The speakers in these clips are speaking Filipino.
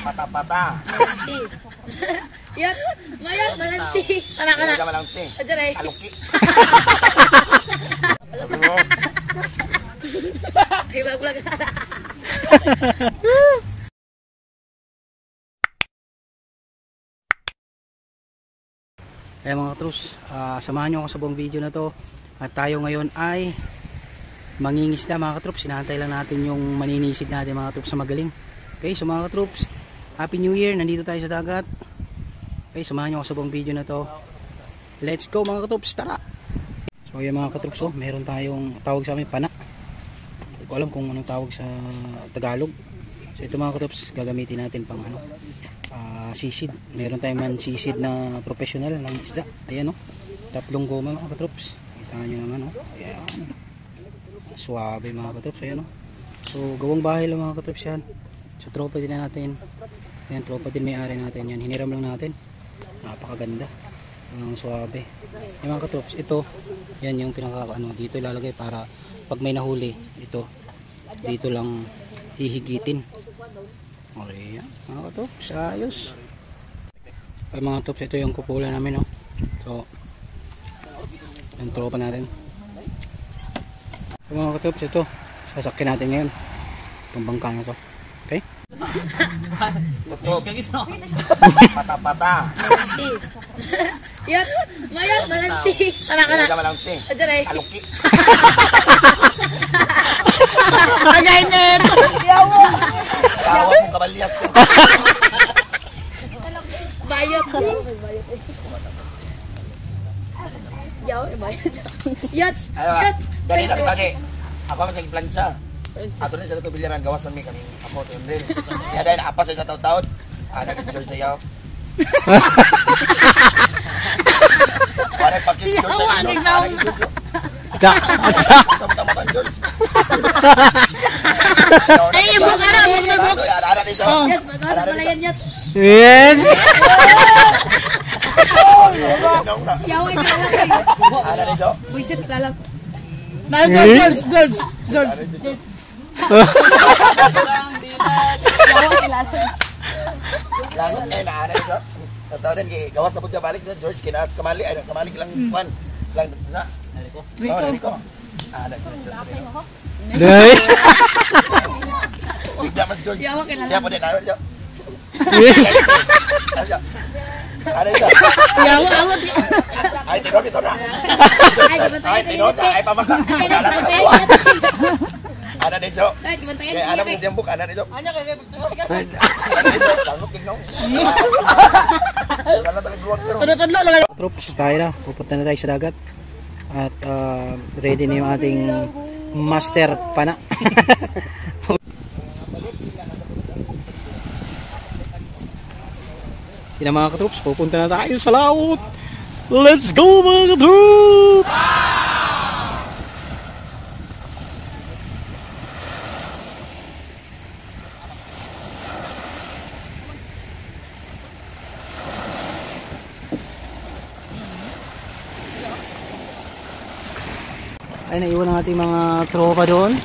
Pata-pata. Yan, ngayon, malansi. Anak-anak. Malansi. Ajaray. Aluki. Ibag-vlog. Kaya mga katrus, samahan nyo ako sa buong video na to. At tayo ngayon ay mangingisda mga katroops. Sinantay lang natin yung maninisid natin mga katroops sa magaling. Okay, so mga katroops, Happy New Year, nandito tayo sa dagat. Okay, samahan nyo ako sa buong video na to. Let's go mga katroops, tara! So yan mga katroops, meron tayong tawag sa amin, pana. Hindi ko alam kung anong tawag sa Tagalog. So ito mga katroops, gagamitin natin pang sisid. Meron tayong man sisid na professional ng isda. Ayan o, 3 goma mga katroops. Kita nyo naman o, ayan. Suwabe mga katroops, ayan o. So gawang bahay lang mga katroops yan. So tropa din natin. Ayan, tropa din may-ari natin yan. Hiniram lang natin. Napakaganda. Ang suwabe. Ayan mga katroops, ito, yan yung pinaka dito ilalagay para pag may nahuli, ito, dito lang hihigitin. Okay, yan mga katroops, ayos. Ay mga katroops, ito yung kupula namin, no? So yung tropa natin. So, mga katroops, ito sasakyan natin ngayon itong bangka na to. Okay? Pata-pata. Malansi. Yan, ngayon, malansi. Anak-anak. Malansi. Ajaray. Aluki. Agay net. Sawa mong kabalyat. Bayot. Yaw, bayot. Yat. Yat. Dali na kita ni. Ako man sa plancha. Ato rin sa ito bilyaran gawas man mi kami. Ako to rin. Kaya dahil apas sa taon-taon. Nag-enjoy sayaw. Para pag-enjoy sayaw. Ay, ibang araw. Ara dito. Yat, magkakaroon pala yan, Yat. Yes! Yaw, ay pinalaki. Ara dito. Buisit, lalap. George! Yaw, ay lalap. Langot eh na ara dito. Totoo din gawas na po siya balik sa George kina kamali lang kwan lang na. Rico. Ada George. Day! Bigla mas George. Yaw, ay lalap. Siapa din ara dito. Yes! Ada dito. Yaw, awat. Ay tinod dito na. Ay, Ay tinod na ay pamaka. Ada dito. Ay, dibantayan. Kaya alam mo siyang book, ada dito. Ano kaya? Ada dito. Langot tingnan. Wala tayong duwag pero. Troops, tayo na. Pupunta na tayo sa dagat. At ready na yung ating master pana. Yan mga katroops, pupunta na tayo sa laut. Let's go mga katroops! Ay, naiwan ang ating mga tropa doon.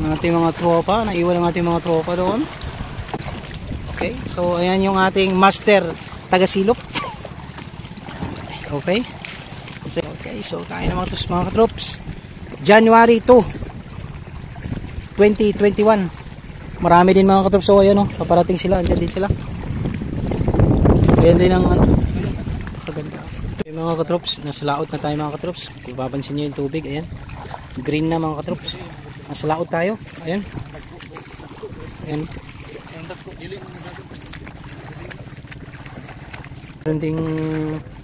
Naiwan ang ating mga tropa doon. Okay, so ayan yung ating master taga-silop. Okay. So tayo na mga katroops. January 2, 2021. Marami din mga katroops. So ayan paparating sila, andyan din sila. Ayan din ang kaganda. Okay, mga katroops, nasa laot na tayo mga katroops. Kung papansin nyo yung tubig, ayan. Green na mga katroops. Nasa laot tayo. Ayan. Ayan. Meron ding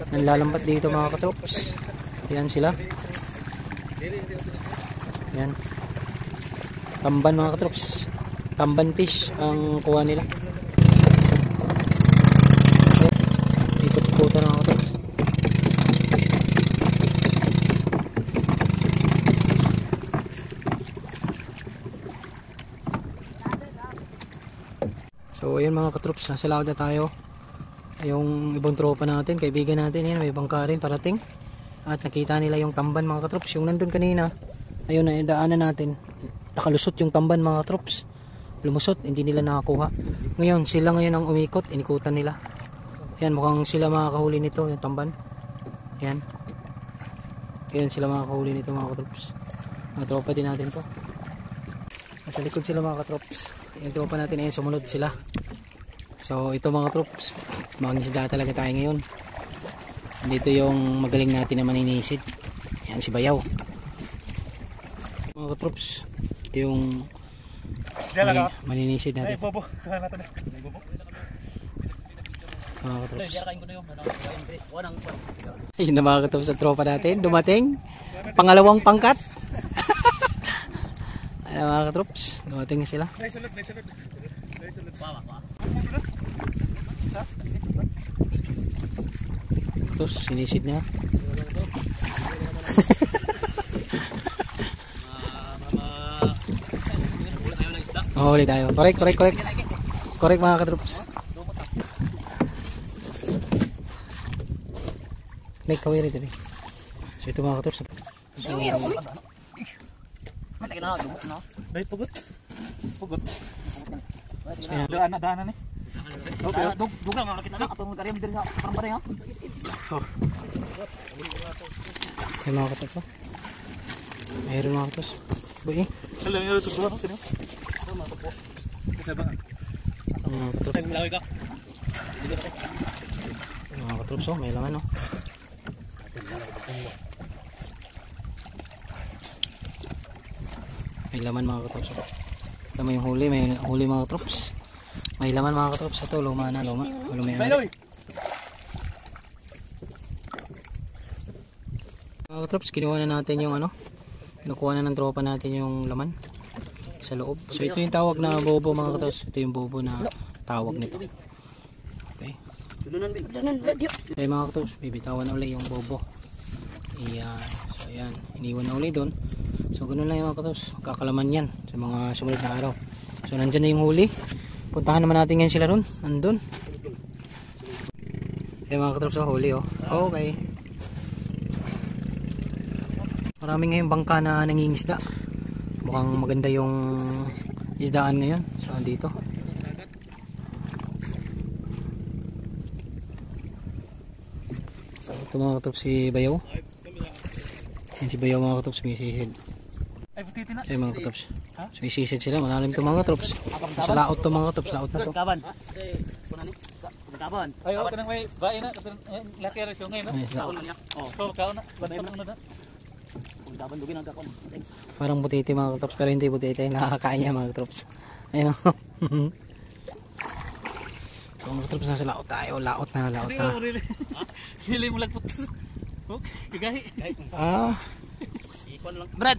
nanlalampat dito mga katroops. Ayan sila. Ayan. Tamban mga katroops. Tamban fish ang kuha nila. Ikot-ikutan mga katroops. So ayun mga katroops, nasa laot na tayo. Yung ibang tropa natin, kaibigan natin, yan, may bangka rin parating. At nakita nila yung tamban mga katroops, yung nandun kanina. Ayun na, daanan natin. Nakalusot yung tamban mga troops. Lumusot, hindi nila nakakuha. Ngayon, sila ngayon ang umikot, inikutan nila. Ayan, mukhang sila makakahuli nito, yung tamban. Ayan. Ayan sila makakahuli nito mga troops. Mga tropa din natin to. Nasa likod sila mga troops. Yung tropa natin, ayan, sumunod sila. So, ito mga troops, mangisda talaga tayo ngayon. Dito yung magaling natin na maninisid. Ayan, si Bayaw. Mga troops, ito yung maninisid natin. Mga troops. Ayun na mga troops sa tropa natin. Dumating. Pangalawang pangkat. Ayun mga troops. Dumating sila. Terus sinisid na. Oh, ulit tayo. Korek mga katroops. May kawiri dito. So ito mga katroops. So, Dahil pugot. so Daanan eh. Okay. Dugang nga nakita na atong karim diri sa parang ha. yung mga katroops. Mayroon mga katroops. Boy. Alam niyo sa dulo kini. Mga katroops. Mga katroops, oh, may laman, oh. May laman mga katroops. Ito may huli, mga katroops. May laman mga katroops. Ito, luma. Lumay-ari. Mga katroops, kinuha na natin yung kinukuha na ng tropa natin yung laman sa loob. So ito yung tawag na bobo mga katroops. Ito yung bobo na tawag nito. Okay. Okay mga katroops, bibitawan na ulit yung bobo. Ayan. So ayan, iniwan na ulit doon. So ganun lang yung mga katroops, kakalaman yan sa mga sumunod na araw. So nandyan na yung huli. Puntahan naman natin ngayon sila ron. Nandun. Okay mga katroops, huli oh. Okay. Maraming ngayong bangka na nangingisda. Mukhang maganda yung isdaan ngayon. So dito. So ito mga katroops, si Bayaw. Yan si Bayaw mga katroops, sumisisid. Ay butiti na. Ay mga katroops, sumisisid sila. Malalim ito mga katroops. Sa laot to mga katroops, laot na to. Kaban. Ay okay nang may bae na laki ra siya ngayon. Ay, sa- Oh, so kaon na. Bantam na. Kaban dugin ang kakon. Parang butiti mga katroops, pero hindi butiti. Nakakain niya mga katroops. Ayun o. So mga katroops, nasa laot tayo. Laot na. Really mo lagpot. Kagahi. Ah, Ikon lang. Brad.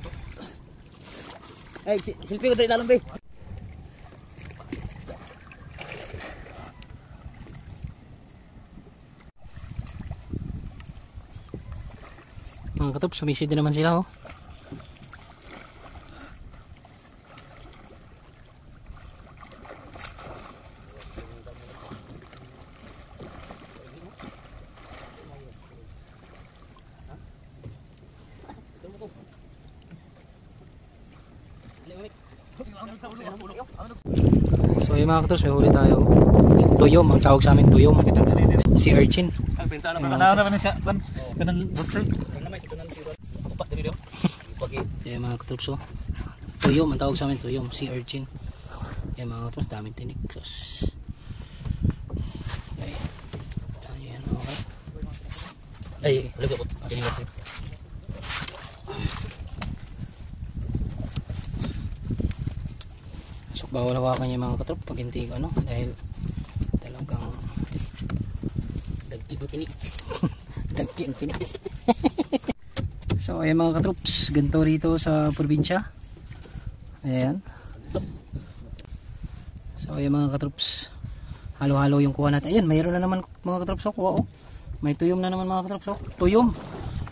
Ay, selfie ko dali lalong be. mga katroops, sumisid din naman sila oh. So yung mga katroops, may huli tayo. Tuyom, ang tawag sa amin tuyom. Si urchin. Ang pinsa na naman siya. Kanang butsay. So yung mga katroops, oh. Tuyom, ang tawag sa amin tuyom. Si urchin. Yung mga katroops, daming tinik. Sos. Okay. Ayan, okay. Ay, lago ko. So bawal hawakan niya mga katroops pag hindi ko dahil talagang Dagti tinik. dagti ang tinik. So ayan mga katroops, ganito rito sa probinsya. Ayan. So ayan mga katroops, halo-halo yung kuha natin. Ayan, mayroon na naman mga katroops, oh, kuha oh. May tuyom na naman mga katroops, oh. Tuyom.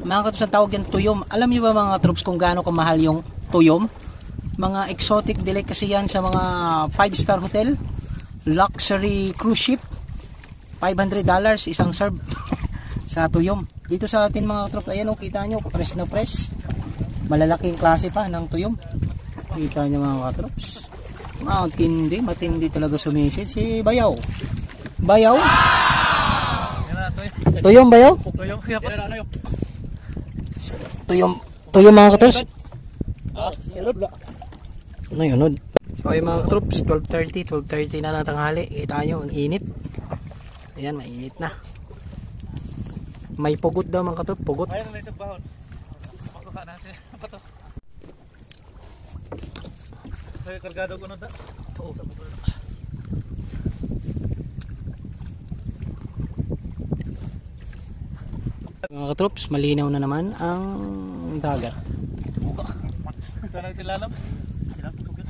Mga katroops, ang tawag yan tuyom. Alam niyo ba mga katroops kung gaano kamahal yung tuyom? Mga exotic delicacy yan sa mga 5-star hotel, luxury cruise ship. $500 isang serve sa tuyom. Dito sa atin mga katroops, ayan oh, kita nyo, press na press. malalaking klase pa ng tuyom. Kita nyo mga katrops. Matindi talaga sumisid si Bayaw. Bayaw? Tuyom Bayaw? Tuyom mga katrops. Ano yun? So yung mga katrops, 12:30 na ng tanghali. Kita nyo, ang init. Ayan, mainit na. May pugot daw mga katrops, pugot. Ayun na isang bahon. Makuha natin. Bato. Ay, kargado ko na da. Mga katrops, malinaw na naman ang dagat. Ito lang silalam. Silang pugot.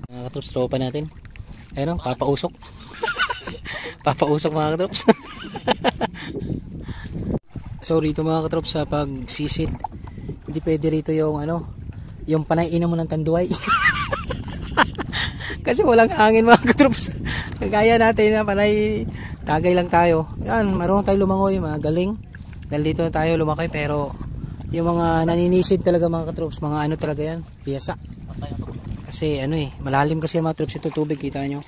Mga katrops, tropa natin. Ayun o, papausok. Papausok mga katrops. So rito mga katrops, sa pagsisid, hindi pwede rito yung yung panay-inom mo ng tanduay. Kasi walang hangin mga katrops. Kagaya natin na panay tagay lang tayo. Yan, marunong tayo lumangoy, magaling. Dahil dito tayo lumaki, pero yung mga naninisid talaga mga katrops, mga talaga yan, piyasa. Kasi malalim kasi mga katrops ito tubig, kita nyo.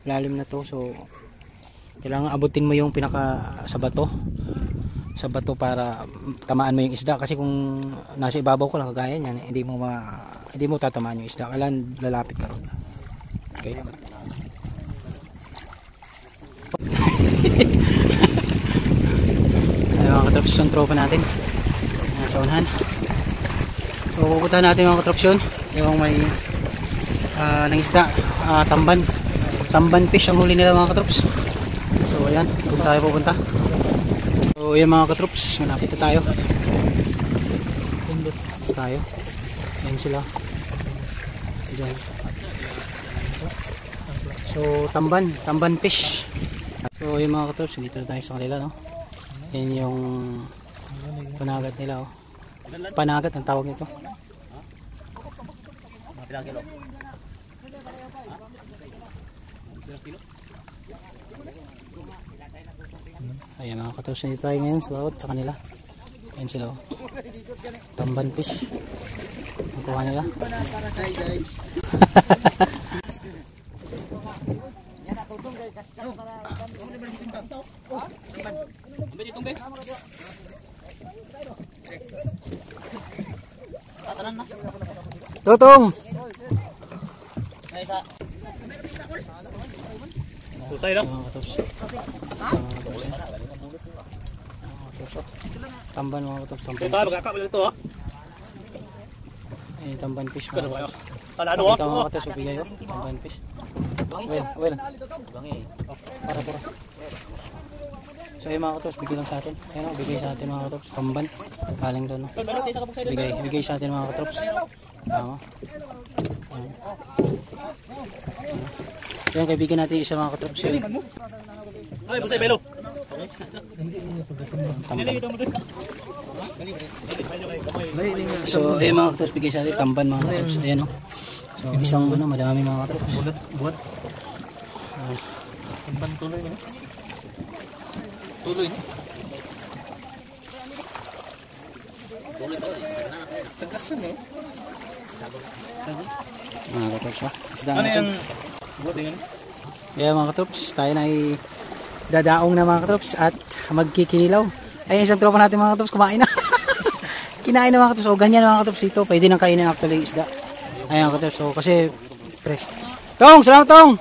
Malalim na to, so kailangan abutin mo yung pinaka sa bato para tamaan mo yung isda, kasi kung nasa ibabaw ko lang kagaya niyan, hindi mo tatamaan yung isda, kailangan lalapit ka ron. Okay. Ayun mga katrops, yung tropa natin nasa unahan. So pupuntahan natin mga katrops yun, yung may ng isda, tamban fish ang huli nila mga katrops. So ayan, doon tayo pupunta. So ayan mga katrops, malapit na tayo. Ayan sila. Ayan. So tamban fish. So ayan mga katrops, dito na tayo sa kanila, no? Yan yung panagat nila, oh. Panagat ang tawag nito. Ayan mga katrops, dito tayo ngayon sa laot sa kanila. Ayan sila, oh. Tamban fish ang kuha nila. Tutong! Pusay lang. Mga katrops. Tamban mga katrops, tamban. Ito, magkakap lang ito, ha? Ayan, tamban fish mga katrops. Kalado, Ito mga katrops, upigay, oh. Tamban fish. Well. Para. So ayun mga katrops, bigay lang sa atin. Ayan o, bigay sa atin mga katrops. Tamban. Galing doon. Bigay sa atin mga katrops. Tama. Ayan, kaibigan natin yung isa mga katrops. Ay, busay, belo. Tamban. So ayun mga katrops, bigay sa atin. Tamban mga katrops. Ayan o. So isang madami mga katrops. Buhat. Tamban tuloy niya. Tuloy niya. Tagasan eh. Mga katrops, ha? Isda Ano natin. yung buhat yung ano? Kaya mga katrops, tayo na ay dadaong na mga katrops at magkikinilaw. Ay, isang tropa natin mga katrops, kumain na. Kinain na mga katrops. O ganyan mga katrops dito. Pwede nang kainin actually isda. Ay mga katrops. So kasi fresh. Tong! Salamat Tong!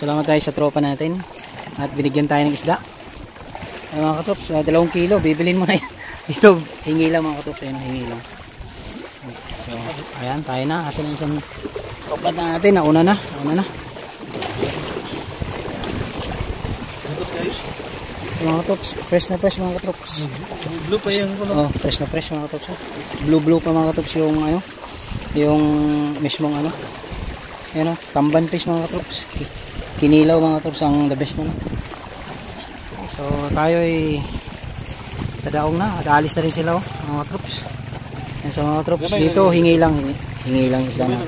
Salamat tayo sa tropa natin. At binigyan tayo ng isda. Ay mga katrops, 2 kilo. Bibilin mo na yan. Dito, hingi lang mga katrops. Ayan, hingi lang. So, ayan, tayo na. Kasi lang isang tropa natin. Nauna na. Mga katrops, fresh na fresh mga katrops. Blue pa yung Oh, fresh na fresh mga katrops. Blue pa mga katrops yung mismong Ayan o, tamban fish mga katrops. Kinilaw mga katrops, ang the best na. So tayo ay tadaong na at alis na rin sila mga katrops. Ayan, so mga katrops dito hingi lang isda na.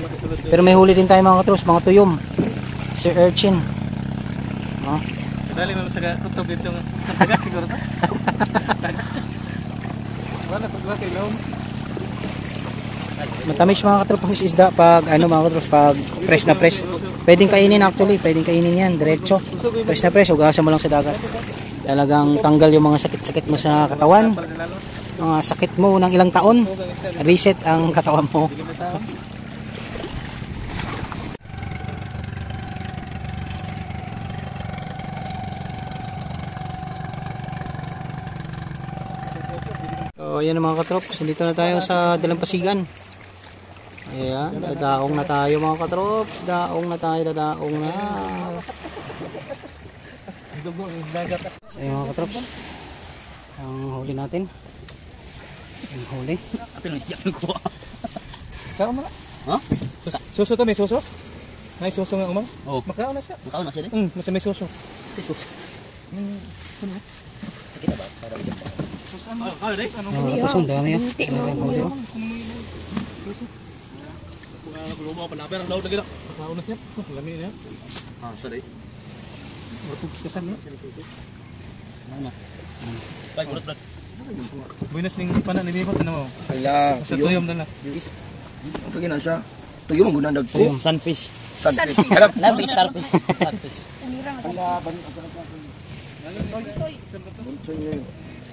Pero may huli din tayo mga katrops, mga tuyom. Si Urchin. Oh. Kadali mo sa kutog itong dagat siguro to. Wala pag kay laom. Matamis mga katrops isda pag ano mga katrops pag fresh na fresh. Pwedeng kainin actually, pwedeng kainin yan diretso. Fresh na fresh, ugasan mo lang sa dagat. Talagang tanggal yung mga sakit-sakit mo sa katawan. Mga sakit mo ng ilang taon, reset ang katawan mo. So yan mga katrops, dito na tayo sa Dalampasigan. Ayan, dadaong na tayo mga katrops, daong na tayo, dadaong na. Ayan mga katrops, ang huli natin. Ang huli. Kao mo na. Ha? Suso to, may suso? May suso nga umang? Oh. Makao na siya. Makaw na siya Mas may suso. Jesus. Ang dami yan. Lumaw pa napera ang laut lagi na. Makao na siya. Lami niya. Ah, sorry. Kasan niya. Ano? Bye, gulot brad. Buenas ning panan ni Bibot na mo. Kaya, Sa tuyom na na. ito gina siya. Tuyo mo gunang dagko. Yung sunfish. Sunfish. Harap. Love the starfish. Starfish.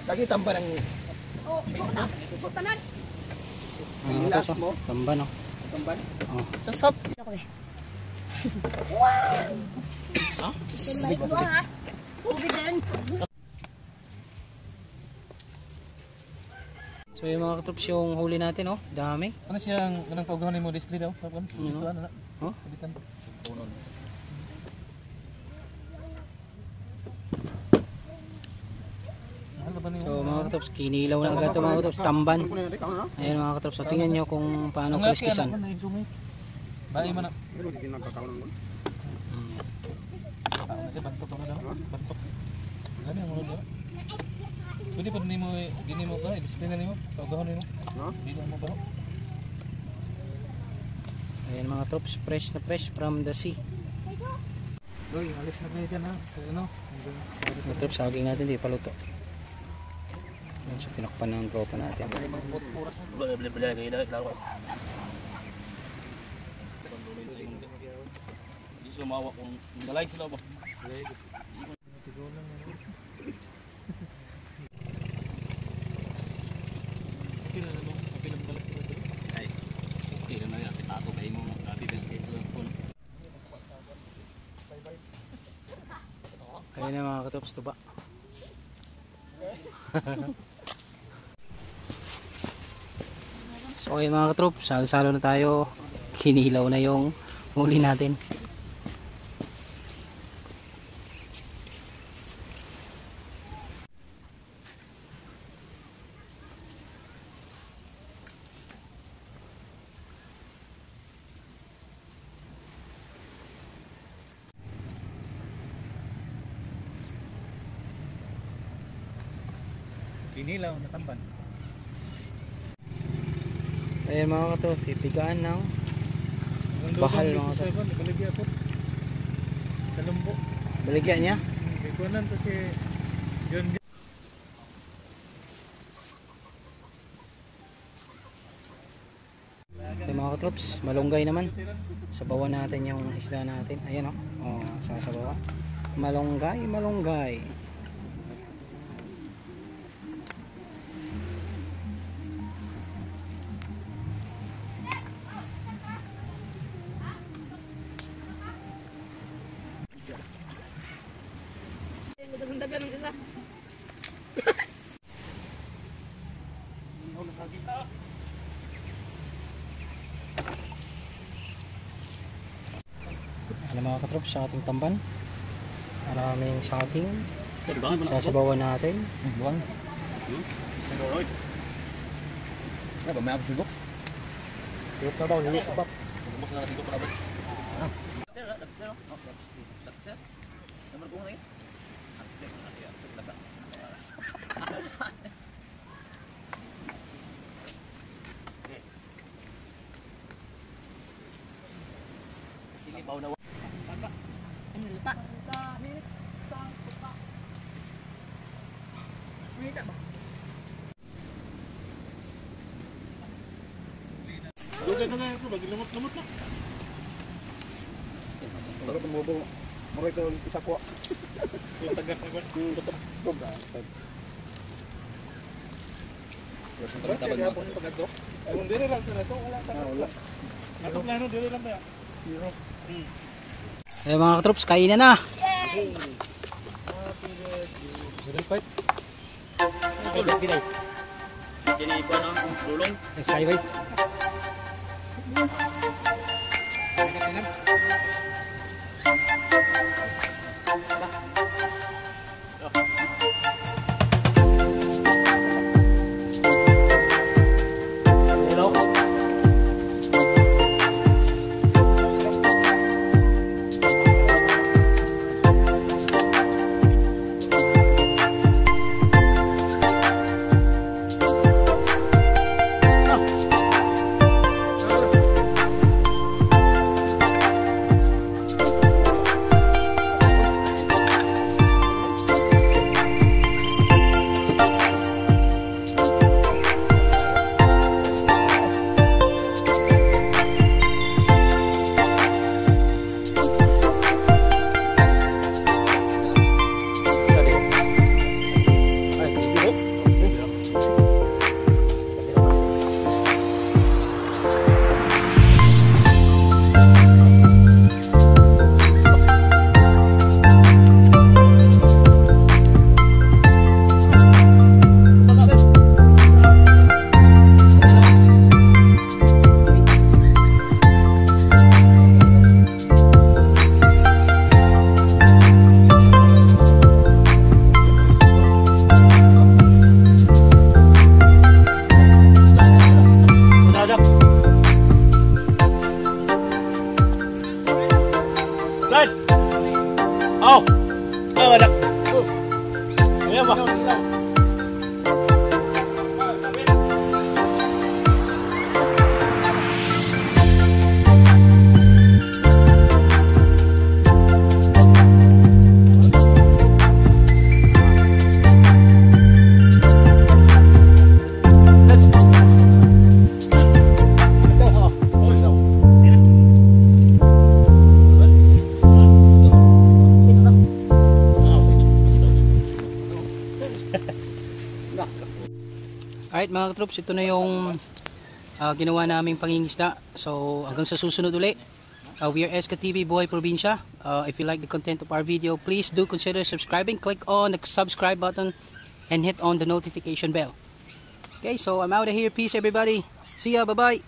Lagi tampan ang Ilas mo. Tamba no. tamban. Sasop. So yung mga katrops yung huli natin oh, dami. Ano siya ang anong kaugahan mo display daw? Kapon. Ito ano na. Oh? Sabitan. Mahal ba niyo? So mga katrops, kinilaw na agad ito mga katrops, tamban. Ayan mga katrops, so tingnan nyo kung paano kriskisan. Bali man na. Bantok na daw. Bantok. Ano ang mga daw? Pwede pa nimo dini mo ka, display na nimo. Kaugahan nimo. Dili mo ba? Ayan mga katrops, fresh na fresh from the sea. Uy, alis na kayo dyan ha. Ano? Mga katrops, saging natin di paluto. Ayan, so tinakpan ng tropa natin. Bala kayo na klaro. Di sumawa kung dalay sila ba. Okay na yan. Tato kayo mo. Dati din kayo sa phone. Ayan na mga katrops, tuba. So ayun mga katrops, salo-salo na tayo. Kinilaw na yung huli natin. Dinilaw na tamban. Ayan mga katrops, pipigaan ng bahal mga katrops. Baligya po. Sa lumbo. Baligyan niya. May kuwanan to si John. Ayan mga katrops, malunggay naman. Sabawan natin yung isda natin. Ayan o, sasabawan. Malunggay, malunggay. Ano mga katrops, sa ating tamban. Maraming saging. Sasabawan natin. Buang. Ya, ba may ako sibok? Sibok sa daw, hindi ko pa. Bumos na sibok para ba? Nomor ko na Sige, pau na. suka. Manita ba? Dugay na nga ito, bagi lamot-lamot na. Sarap mo po. Maray ka isa ko. Yung tagak na kwan. Taban mo. Pagkato. Kung dili lang sa nato, wala sa nato. Ato plano, dili lang ba? Eh mga katrops, kainan na. Dili fight. Kini ko na tulong. Skyway. Oh! Oh, anak. Ayan ba? Alright mga katrops, ito na yung ginawa naming pangingisda. So hanggang sa susunod ulit. We are SK TV Buhay Probinsya. If you like the content of our video, please do consider subscribing. Click on the subscribe button and hit on the notification bell. Okay, so I'm out of here. Peace everybody. See ya. Bye bye.